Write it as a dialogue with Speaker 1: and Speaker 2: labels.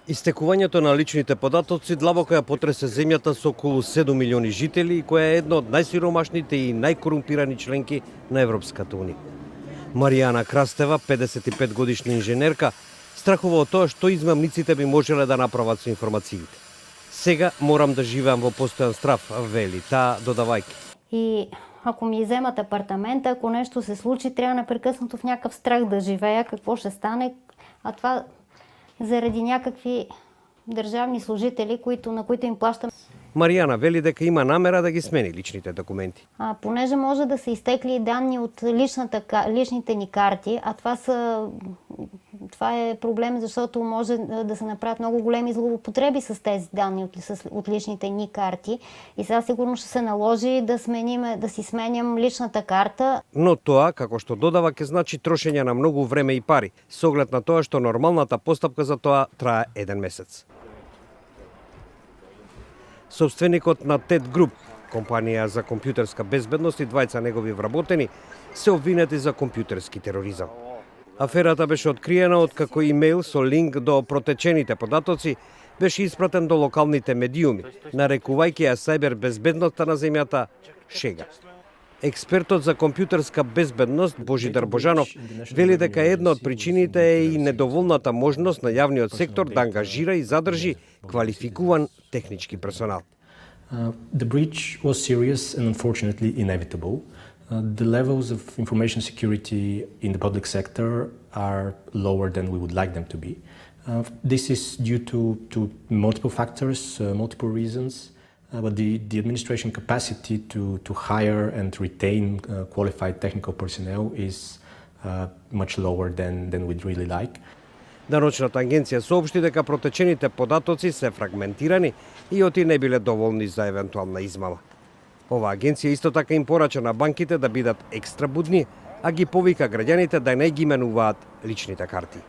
Speaker 1: Истекувањето на личните податоци длабоко ја потресе земјата со околу 7 милиони жители и која е една од најсиромашните и најкорумпирани членки на Европската унија. Маријана Крастева, 55 годишна инженерка, страхува од тоа што измамниците би можеле да направат со информациите. Сега морам да живеам во постојан страв, вели таа, додавајќи.
Speaker 2: И ако ми иземат апартамента, ако нещо се случи, трябва непрекъснато в някакъв страх да живея, какво ще стане, а това заради някакви държавни служители, на които им плащам.
Speaker 1: Маријана вели дека има намера да ги смени личните документи.
Speaker 2: Понеже може да са изтекли данни от личните ни карти, а това е проблем, защото може да се направят много големи злоупотреби с тези данни от личните ни карти. И сега сигурно ще се наложи да си сменям личната карта.
Speaker 1: Но тоа, како што додава, ќе значи трошење на многу време и пари, со оглед на тоа што нормалната постапка за тоа трае 1 месец. Собственикот на TED Group, компанија за компјутерска безбедност и двајца негови вработени, се обвинети за компјутерски тероризам. Аферата беше откриена откако имејл со линк до протечените податоци беше испратен до локалните медиуми, нарекувајќи ја сајбер безбедноста на земјата шега. Експертот за компјутерска безбедност Божидар Божанов вели дека една од причините е и недоволната можност на јавниот сектор да ангажира и задржи квалификуван технички персонал.
Speaker 3: The breach was serious and unfortunately inevitable. The levels of information security in the public sector are lower than we would like them to be. This is due to multiple factors, multiple reasons. But the administration capacity to hire and retain qualified technical personnel is much lower than we'd really like.
Speaker 1: Нарочната агенција соопшти дека протечените податоци се фрагментирани и оти не биле доволни за евентуална измама. Оваа агенција исто така им порача на банките да бидат екстра будни, а ги повика граѓаните да не ги менуваат личните карти.